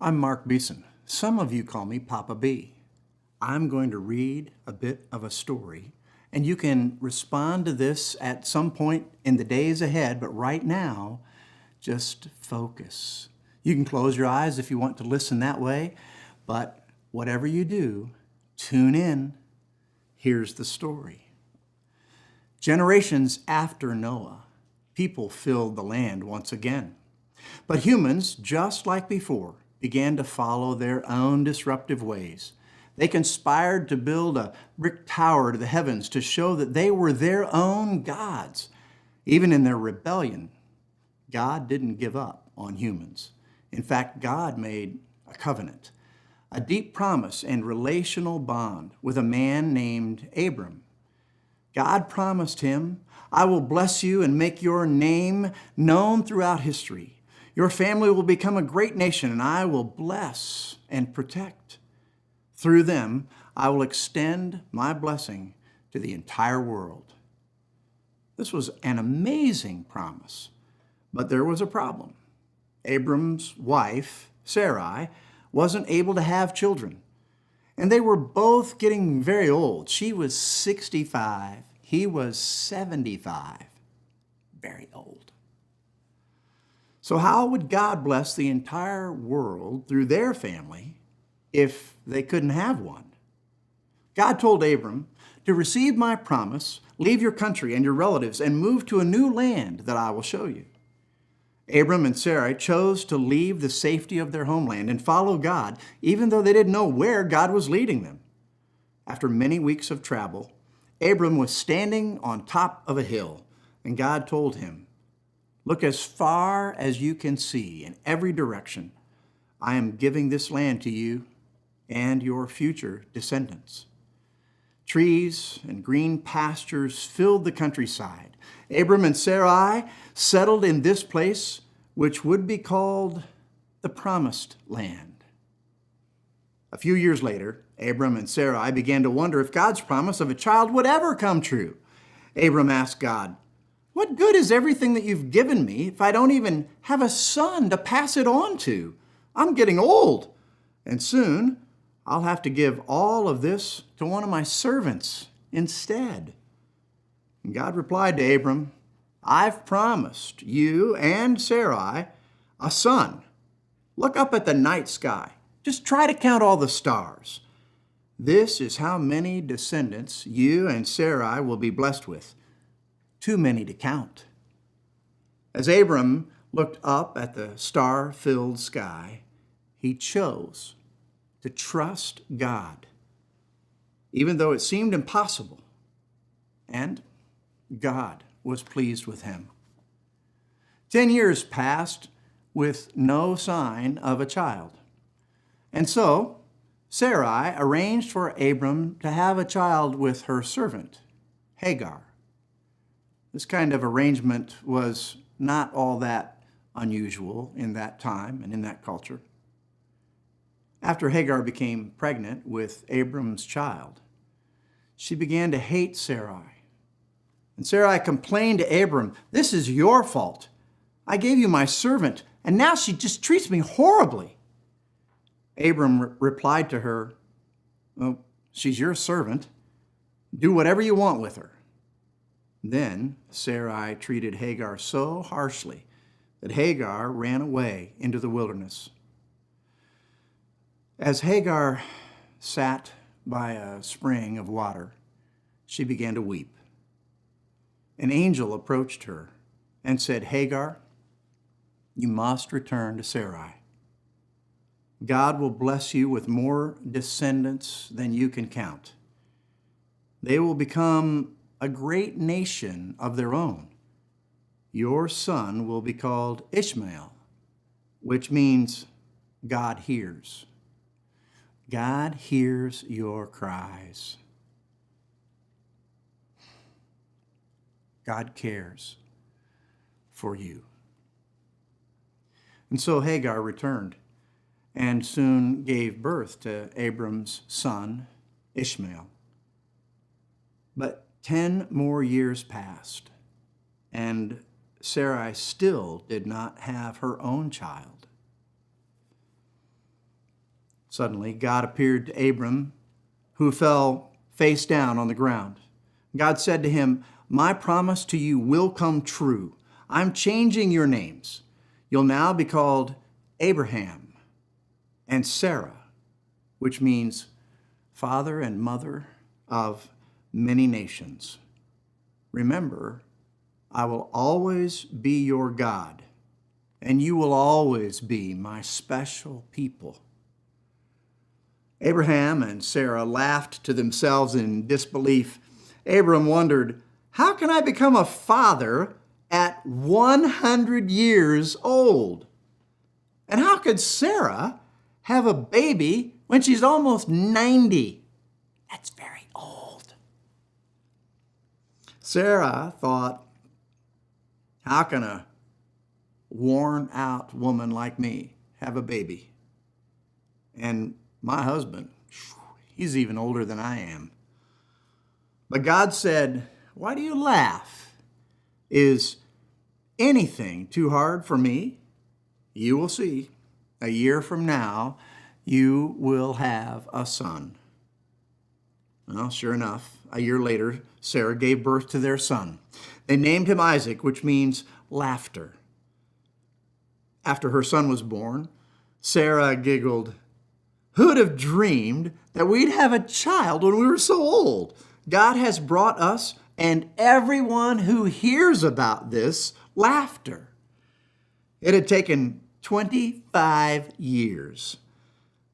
I'm Mark Beeson. Some of you call me Papa B. I'm going to read a bit of a story, and you can respond to this at some point in the days ahead, but right now, just focus. You can close your eyes if you want to listen that way, but whatever you do, tune in. Here's the story. Generations after Noah, people filled the land once again. But humans, just like before, began to follow their own disruptive ways. They conspired to build a brick tower to the heavens to show that they were their own gods. Even in their rebellion, God didn't give up on humans. In fact, God made a covenant, a deep promise and relational bond with a man named Abram. God promised him, "I will bless you and make your name known throughout history. Your family will become a great nation, and I will bless and protect. Through them, I will extend my blessing to the entire world." This was an amazing promise, but there was a problem. Abram's wife, Sarai, wasn't able to have children, and they were both getting very old. She was 65, he was 75, very old. So how would God bless the entire world through their family if they couldn't have one? God told Abram, "To receive my promise, leave your country and your relatives and move to a new land that I will show you." Abram and Sarai chose to leave the safety of their homeland and follow God, even though they didn't know where God was leading them. After many weeks of travel, Abram was standing on top of a hill, and God told him, "Look as far as you can see in every direction. I am giving this land to you and your future descendants." Trees and green pastures filled the countryside. Abram and Sarai settled in this place, which would be called the Promised Land. A few years later, Abram and Sarai began to wonder if God's promise of a child would ever come true. Abram asked God, "What good is everything that you've given me if I don't even have a son to pass it on to? I'm getting old, and soon I'll have to give all of this to one of my servants instead." And God replied to Abram, "I've promised you and Sarai a son. Look up at the night sky. Just try to count all the stars. This is how many descendants you and Sarai will be blessed with. Too many to count." As Abram looked up at the star-filled sky, he chose to trust God, even though it seemed impossible, and God was pleased with him. 10 years passed with no sign of a child, and so Sarai arranged for Abram to have a child with her servant, Hagar. This kind of arrangement was not all that unusual in that time and in that culture. After Hagar became pregnant with Abram's child, she began to hate Sarai. And Sarai complained to Abram, "This is your fault. I gave you my servant, and now she just treats me horribly." Abram replied to her, "Well, she's your servant. Do whatever you want with her." Then Sarai treated Hagar so harshly that Hagar ran away into the wilderness. As Hagar sat by a spring of water, she began to weep. An angel approached her and said, "Hagar, you must return to Sarai. God will bless you with more descendants than you can count. They will become a great nation of their own. Your son will be called Ishmael, which means God hears. God hears your cries. God cares for you." And so Hagar returned and soon gave birth to Abram's son, Ishmael. But 10 more years passed, and Sarai still did not have her own child. Suddenly, God appeared to Abram, who fell face down on the ground. God said to him, "My promise to you will come true. I'm changing your names. You'll now be called Abraham and Sarah, which means father and mother of many nations. Remember, I will always be your God, and you will always be my special people." Abraham and Sarah laughed to themselves in disbelief. Abram wondered, "How can I become a father at 100 years old? And how could Sarah have a baby when she's almost 90? That's very old." Sarah thought, "How can a worn out woman like me have a baby? And my husband, he's even older than I am." But God said, "Why do you laugh? Is anything too hard for me? You will see. A year from now, you will have a son." Well, sure enough, a year later, Sarah gave birth to their son. They named him Isaac, which means laughter. After her son was born, Sarah giggled, "Who'd have dreamed that we'd have a child when we were so old? God has brought us and everyone who hears about this laughter." It had taken 25 years,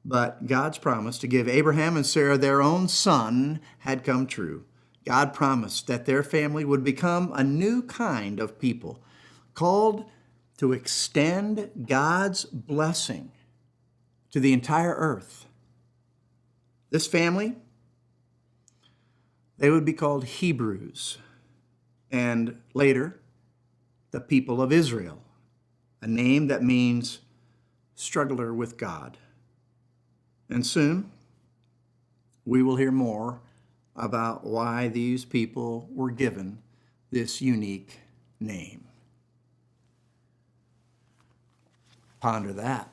but God's promise to give Abraham and Sarah their own son had come true. God promised that their family would become a new kind of people, called to extend God's blessing to the entire earth. This family, they would be called Hebrews, and later, the people of Israel, a name that means struggler with God. And soon, we will hear more about why these people were given this unique name. Ponder that.